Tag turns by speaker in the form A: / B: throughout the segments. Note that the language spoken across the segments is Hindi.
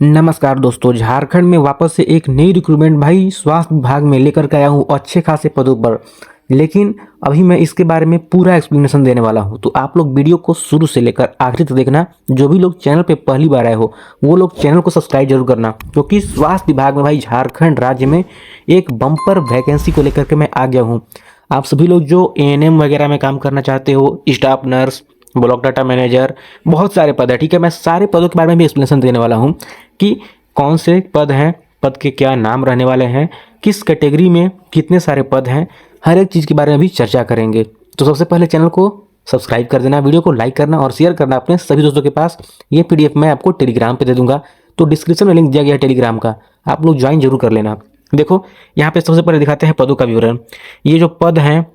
A: नमस्कार दोस्तों, झारखंड में वापस से एक नई रिक्रूटमेंट भाई स्वास्थ्य विभाग में लेकर के आया हूँ अच्छे खासे पदों पर। लेकिन अभी मैं इसके बारे में पूरा एक्सप्लेनेशन देने वाला हूँ, तो आप लोग वीडियो को शुरू से लेकर आखिरी तक देखना। जो भी लोग चैनल पे पहली बार आए हो वो लोग चैनल को सब्सक्राइब जरूर करना, क्योंकि स्वास्थ्य विभाग में भाई झारखंड राज्य में एक बम्पर वैकेंसी को लेकर के मैं आ गया हूँ। आप सभी लोग जो एएनएम वगैरह में काम करना चाहते हो, staff nurse, block data manager, बहुत सारे पद है। ठीक है, मैं सारे पदों के बारे में भी एक्सप्लेनेशन देने वाला हूँ कि कौन से पद हैं, पद के क्या नाम रहने वाले हैं, किस कैटेगरी में कितने सारे पद हैं, हर एक चीज़ के बारे में भी चर्चा करेंगे। तो सबसे पहले चैनल को सब्सक्राइब कर देना, वीडियो को लाइक करना और शेयर करना अपने सभी दोस्तों के पास। ये पीडीएफ मैं आपको टेलीग्राम पे दे दूंगा, तो डिस्क्रिप्शन में लिंक दिया गया है टेलीग्राम का, आप लोग ज्वाइन जरूर कर लेना। देखो यहाँ पे सबसे पहले दिखाते हैं पदों का विवरण। ये जो पद हैं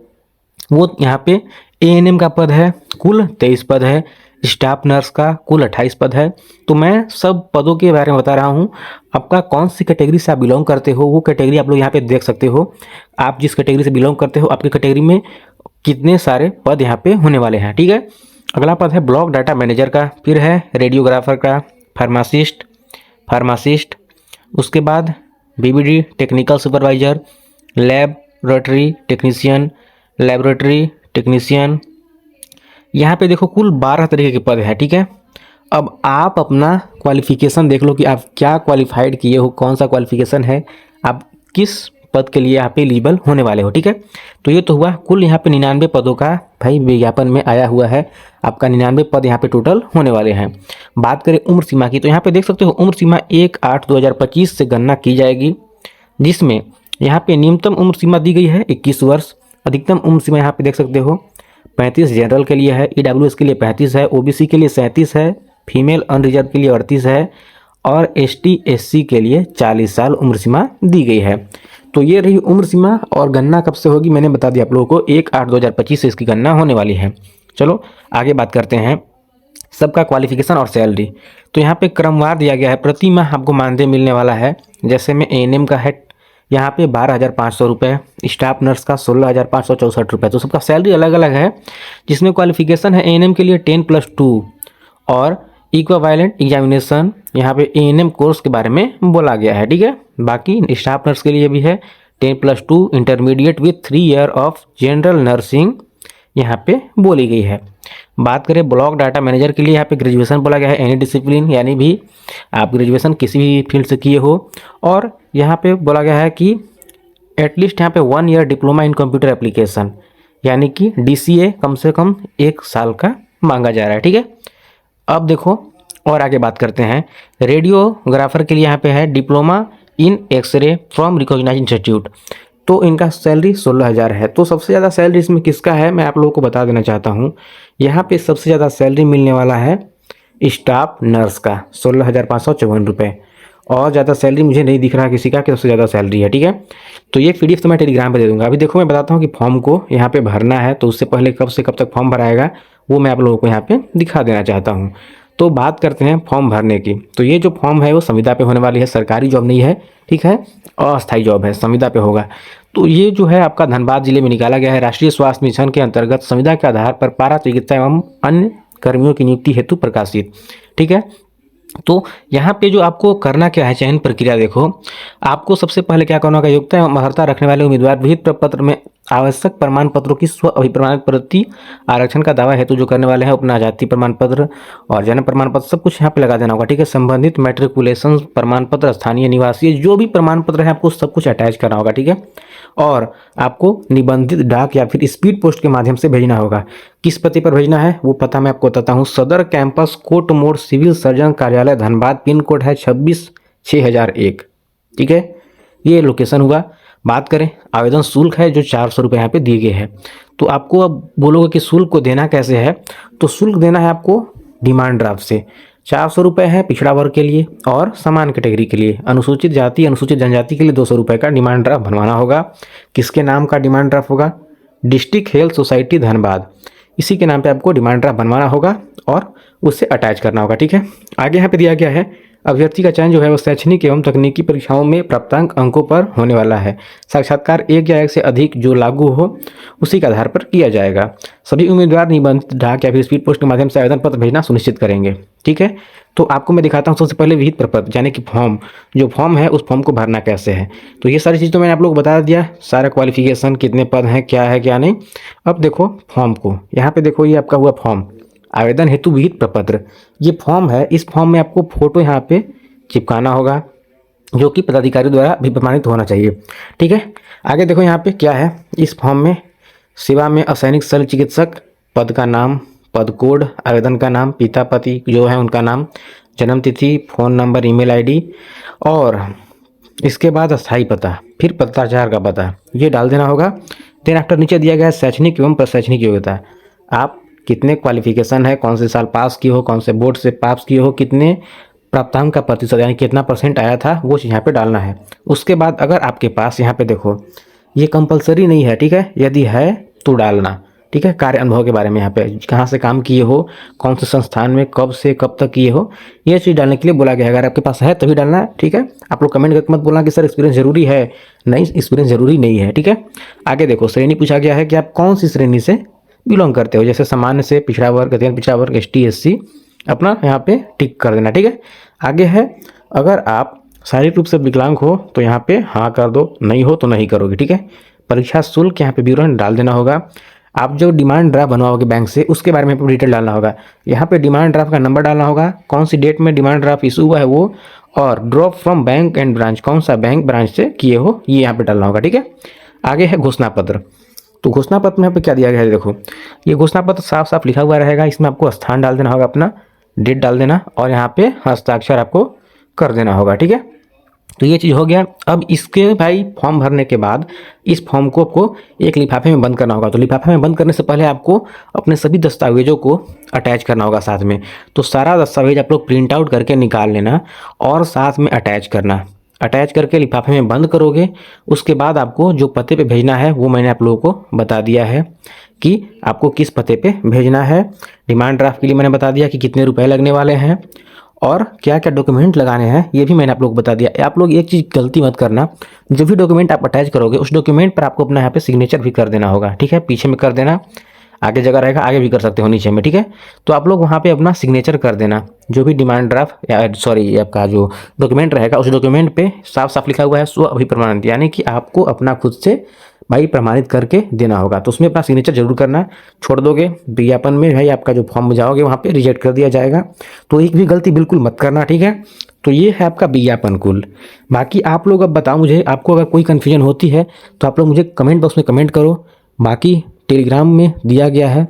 A: वो यहाँ पे एएनएम का पद है, कुल 23 पद है। स्टाफ नर्स का कुल 28 पद है। तो मैं सब पदों के बारे में बता रहा हूँ। आपका कौन सी कैटेगरी से आप बिलोंग करते हो वो कैटेगरी आप लोग यहाँ पे देख सकते हो। आप जिस कैटेगरी से बिलोंग करते हो आपकी कैटेगरी में कितने सारे पद यहाँ पे होने वाले हैं। ठीक है, अगला पद है ब्लॉक डाटा मैनेजर का, फिर है रेडियोग्राफर का, फार्मासिस्ट, उसके बाद BBD technical supervisor, laboratory technician. यहाँ पे देखो कुल 12 तरीके के पद हैं। ठीक है, अब आप अपना क्वालिफिकेशन देख लो कि आप क्या क्वालिफाइड किए हो, कौन सा क्वालिफिकेशन है, आप किस पद के लिए यहाँ पे एलिजिबल होने वाले हो। ठीक है, तो ये तो हुआ कुल यहाँ पे 99 पदों का भाई विज्ञापन में आया हुआ है। आपका 99 पद यहाँ पे टोटल होने वाले हैं। बात करें उम्र सीमा की, तो यहाँ पे देख सकते हो उम्र सीमा 1/8/2025 से गणना की जाएगी, जिसमें यहाँ पे न्यूनतम उम्र सीमा दी गई है 21 वर्ष। अधिकतम उम्र सीमा यहाँ पे देख सकते हो 35 जनरल के लिए है, ईडब्ल्यूएस के लिए 35 है, ओबीसी के लिए 37 है, फीमेल अनरिजर्व के लिए 38 है और एसटी एससी के लिए 40 साल उम्र सीमा दी गई है। तो ये रही उम्र सीमा, और गणना कब से होगी मैंने बता दिया आप लोगों को, 1/8/2025 से इसकी गणना होने वाली है। चलो आगे बात करते हैं सबका क्वालिफिकेशन और सैलरी। तो यहाँ पे क्रमवार दिया गया है, प्रति माह आपको मानदेय मिलने वाला है। जैसे में एएनएम का है यहाँ पे 12,500 रुपये, स्टाफ नर्स का 16,564 रुपये। तो सबका सैलरी अलग अलग है। जिसमें क्वालिफिकेशन है एएनएम के लिए 10+2 और इक्विवेलेंट एग्जामिनेशन यहाँ पे एएनएम कोर्स के बारे में बोला गया है। ठीक है, बाकी स्टाफ नर्स के लिए भी है 10+2 intermediate with 3 year of general nursing यहाँ पे बोली गई है। बात करें ब्लॉक डाटा मैनेजर के लिए, यहाँ पे ग्रेजुएशन बोला गया है, एनी डिसिप्लिन, यानी भी आप ग्रेजुएशन किसी भी फील्ड से किए हो। और यहाँ पे बोला गया है कि एटलीस्ट यहाँ पे 1 year diploma in computer application, यानी कि डीसीए कम से कम 1 साल का मांगा जा रहा है। ठीक है, अब देखो और आगे बात करते हैं। रेडियोग्राफर के लिए यहाँ पे है diploma in x-ray from recognised institute. तो इनका सैलरी 16,000 है। तो सबसे ज़्यादा सैलरी इसमें किसका है मैं आप लोगों को बता देना चाहता हूँ। यहाँ पे सबसे ज़्यादा सैलरी मिलने वाला है स्टाफ नर्स का 16,554 रुपये, और ज़्यादा सैलरी मुझे नहीं दिख रहा किसी का कि सबसे ज़्यादा सैलरी है। ठीक है, तो ये पीडीएफ तो मैं टेलीग्राम पे दे दूंगा। अभी देखो मैं बताता हूँ कि फॉर्म को यहाँ पे भरना है, तो उससे पहले कब से कब तक फॉर्म भराएगा वो मैं आप लोगों को यहाँ पे दिखा देना चाहता हूँ। तो बात करते हैं फॉर्म भरने की। तो ये जो फॉर्म है वो संविदा पे होने वाली है, सरकारी जॉब नहीं है। ठीक है, अस्थायी जॉब है, संविदा पे होगा। तो ये जो है आपका धनबाद जिले में निकाला गया है। राष्ट्रीय स्वास्थ्य मिशन के अंतर्गत संविदा के आधार पर पारा चिकित्सा एवं अन्य कर्मियों की नियुक्ति हेतु प्रकाशित। ठीक है, तो यहाँ पे जो आपको करना क्या है, चयन प्रक्रिया देखो। आपको सबसे पहले क्या करना होगा, योग्यता एवं अर्हता रखने वाले उम्मीदवार विहित प्रपत्र में आवश्यक प्रमाण पत्रों की स्व अभिप्रमाणित प्रति आरक्षण का दावा हेतु जो करने वाले हैं अपना जाति प्रमाण पत्र और जन्म प्रमाण पत्र सब कुछ यहाँ पे लगा देना होगा। ठीक है, संबंधित मैट्रिकुलेशन प्रमाण पत्र, स्थानीय निवासी, जो भी प्रमाण पत्र है आपको सब कुछ अटैच करना होगा। ठीक है, और आपको निबंधित डाक या फिर स्पीड पोस्ट के माध्यम से भेजना होगा। किस पते पर भेजना है वो पता मैं आपको बताता हूँ। सदर कैंपस कोट मोड़ सिविल सर्जन कार्यालय धनबाद, पिन कोड है 26/6001। ठीक है, ये लोकेशन हुआ। बात करें आवेदन शुल्क है जो 400 रुपये यहाँ पे दिए गए हैं। तो आपको अब बोलोगे कि शुल्क को देना कैसे है, तो शुल्क देना है आपको डिमांड ड्राफ्ट से। 400 रुपये है पिछड़ा वर्ग के लिए और समान कैटेगरी के लिए। अनुसूचित जाति अनुसूचित जनजाति के लिए 200 रुपये का डिमांड ड्राफ्ट बनवाना होगा। किसके नाम का डिमांड ड्राफ्ट होगा, डिस्ट्रिक्ट हेल्थ सोसाइटी धनबाद, इसी के नाम पे आपको डिमांड ड्राफ्ट बनवाना होगा और उससे अटैच करना होगा। ठीक है, आगे यहाँ पे दिया गया है अभ्यर्थी का चयन जो है वो शैक्षणिक एवं तकनीकी परीक्षाओं में प्राप्तांक अंकों पर होने वाला है। साक्षात्कार एक या एक से अधिक जो लागू हो उसी के आधार पर किया जाएगा। सभी उम्मीदवार निबंधित डाक या फिर स्पीड पोस्ट के माध्यम से आवेदन पत्र भेजना सुनिश्चित करेंगे। ठीक है, तो आपको मैं दिखाता हूँ सबसे पहले विहित प्रपत्र यानी कि फॉर्म, जो फॉर्म है उस फॉर्म को भरना कैसे है। तो ये सारी चीज़ तो मैंने आप लोग को बता दिया, सारा क्वालिफिकेशन, कितने पद हैं, क्या है क्या नहीं। अब देखो फॉर्म को, यहाँ पे देखो ये आपका हुआ फॉर्म, आवेदन हेतु विहित प्रपत्र, ये फॉर्म है। इस फॉर्म में आपको फोटो यहाँ पे चिपकाना होगा, जो कि पदाधिकारी द्वारा भी प्रमाणित होना चाहिए। ठीक है, आगे देखो यहाँ पे क्या है इस फॉर्म में, सेवा में असैनिक शल्य चिकित्सक, पद का नाम, पद कोड, आवेदन का नाम, पिता पति जो है उनका नाम, जन्म तिथि, फ़ोन नंबर, ईमेल आईडी, और इसके बाद अस्थायी पता, फिर पत्राचार का पता, ये डाल देना होगा। देन आफ्टर नीचे दिया गया है शैक्षणिक एवं प्रशैक्षणिक योग्यता, आप कितने क्वालिफिकेशन है, कौन से साल पास किए हो, कौन से बोर्ड से पास किए हो, कितने प्राप्तांक का प्रतिशत यानी कितना परसेंट आया था, वो चीज़ यहाँ पे डालना है। उसके बाद अगर आपके पास यहाँ पे देखो ये कंपलसरी नहीं है, ठीक है, यदि है तो डालना। ठीक है, कार्य अनुभव के बारे में यहाँ पे कहाँ से काम किए हो, कौन से संस्थान में, कब से कब तक किए हो, ये चीज़ डालने के लिए बोला गया है। अगर आपके पास है तभी डालना है। ठीक है, आप लोग कमेंट करके मत बोलना कि सर एक्सपीरियंस जरूरी है, नहीं एक्सपीरियंस जरूरी नहीं है। ठीक है, आगे देखो श्रेणी पूछा गया है कि आप कौन सी श्रेणी से बिलोंग करते हो, जैसे सामान्य से, पिछड़ा वर्ग, अत्यंत पिछड़ा वर्ग, ST SC, अपना यहाँ पे टिक कर देना। ठीक है, आगे है अगर आप शारीरिक रूप से विकलांग हो तो यहाँ पे हाँ कर दो, नहीं हो तो नहीं करोगे। ठीक है, परीक्षा शुल्क यहाँ पे विवरण डाल देना होगा। आप जो डिमांड ड्राफ्ट बनवाओगे बैंक से उसके बारे में डिटेल डालना होगा। यहाँ पे डिमांड ड्राफ्ट का नंबर डालना होगा, कौन सी डेट में डिमांड ड्राफ्ट इशू हुआ है वो, और drop from bank and branch, कौन सा बैंक ब्रांच से किए हो, ये यहाँ पे डालना होगा। ठीक है, आगे है घोषणा पत्र। तो घोषणा पत्र में यहाँ पे क्या दिया गया है, देखो ये घोषणा पत्र साफ साफ लिखा हुआ रहेगा, इसमें आपको स्थान डाल देना होगा, अपना डेट डाल देना, और यहाँ पे हस्ताक्षर आपको कर देना होगा। ठीक है, तो ये चीज़ हो गया। अब इसके भाई फॉर्म भरने के बाद इस फॉर्म को आपको एक लिफाफे में बंद करना होगा। तो लिफाफे में बंद करने से पहले आपको अपने सभी दस्तावेजों को अटैच करना होगा साथ में। तो सारा दस्तावेज आप लोग प्रिंट आउट करके निकाल लेना और साथ में अटैच करना। अटैच करके लिफाफे में बंद करोगे, उसके बाद आपको जो पते पे भेजना है वो मैंने आप लोगों को बता दिया है कि आपको किस पते पे भेजना है। डिमांड ड्राफ्ट के लिए मैंने बता दिया कि कितने रुपए लगने वाले हैं और क्या क्या डॉक्यूमेंट लगाने हैं, ये भी मैंने आप लोग को बता दिया। आप लोग एक चीज़ गलती मत करना, जो भी डॉक्यूमेंट आप अटैच करोगे उस डॉक्यूमेंट पर आपको अपना यहाँ पे सिग्नेचर भी कर देना होगा। ठीक है, पीछे में कर देना, आगे जगह रहेगा आगे भी कर सकते हो, नीचे में। ठीक है, तो आप लोग वहाँ पे अपना सिग्नेचर कर देना। जो भी डिमांड ड्राफ्ट या सॉरी आपका जो डॉक्यूमेंट रहेगा उस डॉक्यूमेंट पे साफ साफ लिखा हुआ है स्व अभिप्रमाणित, यानी कि आपको अपना खुद से भाई प्रमाणित करके देना होगा। तो उसमें अपना सिग्नेचर जरूर करना, छोड़ दोगे विज्ञापन में भाई आपका जो फॉर्म जाओगे वहाँ पे रिजेक्ट कर दिया जाएगा। तो एक भी गलती बिल्कुल मत करना। ठीक है, तो ये है आपका विज्ञापन कुल। बाकी आप लोग अब बताओ मुझे, आपको अगर कोई कन्फ्यूजन होती है तो आप लोग मुझे कमेंट बॉक्स में कमेंट करो। बाकी टेलीग्राम में दिया गया है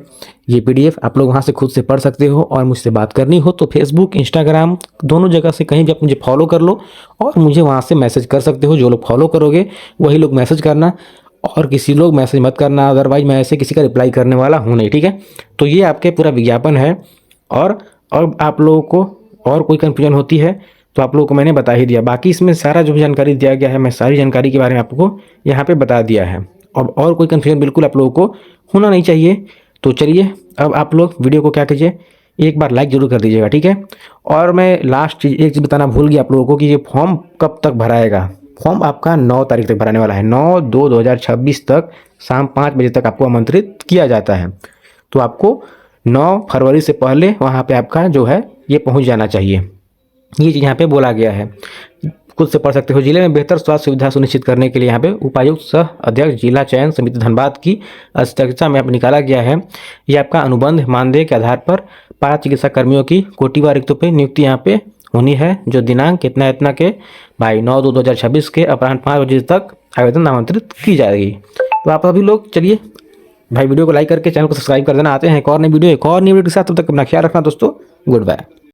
A: ये PDF, आप लोग वहाँ से खुद से पढ़ सकते हो, और मुझसे बात करनी हो तो फेसबुक, इंस्टाग्राम दोनों जगह से कहीं भी आप मुझे फॉलो कर लो और मुझे वहाँ से मैसेज कर सकते हो। जो लोग फॉलो करोगे वही लोग मैसेज करना, और किसी लोग मैसेज मत करना, अदरवाइज मैं ऐसे किसी का रिप्लाई करने वाला हूँ नहीं। ठीक है, तो ये आपके पूरा विज्ञापन है। और आप लोगों को और कोई कन्फ्यूजन होती है तो आप लोगों को मैंने बता ही दिया। बाकी इसमें सारा जो भी जानकारी दिया गया है मैं सारी जानकारी के बारे में आपको यहाँ पे बता दिया है। अब और कोई कन्फ्यूजन बिल्कुल आप लोगों को होना नहीं चाहिए। तो चलिए अब आप लोग वीडियो को क्या कीजिए, एक बार लाइक जरूर कर दीजिएगा। ठीक है, और मैं लास्ट चीज़ एक चीज़ बताना भूल गया आप लोगों को कि ये फॉर्म कब तक भराएगा। फॉर्म आपका 9 तारीख तक भराने वाला है, 9/2/2026 तक शाम 5 बजे तक आपको आमंत्रित किया जाता है। तो आपको 9 फरवरी से पहले वहाँ पे आपका जो है ये पहुँच जाना चाहिए, ये चीज़ यहाँ पे बोला गया है। खुद से पढ़ सकते हो। जिले में बेहतर स्वास्थ्य सुविधा सुनिश्चित करने के लिए यहाँ पे उपायुक्त सह अध्यक्ष जिला चयन समिति धनबाद की अध्यक्षता में यहाँ निकाला गया है। ये आपका अनुबंध मानदेय के आधार पर पारा चिकित्सा कर्मियों की कोटिवार रिक्तों पर नियुक्ति यहाँ पे होनी है, जो दिनांक इतना के भाई 9/2/2026 के अपराह्न 5 बजे तक आवेदन आमंत्रित की जाएगी। तो आप सभी लोग चलिए भाई वीडियो को लाइक करके चैनल को सब्सक्राइब कर देना। आते हैं एक और नई वीडियो के साथ, तब तक अपना ख्याल रखना दोस्तों। Good bye.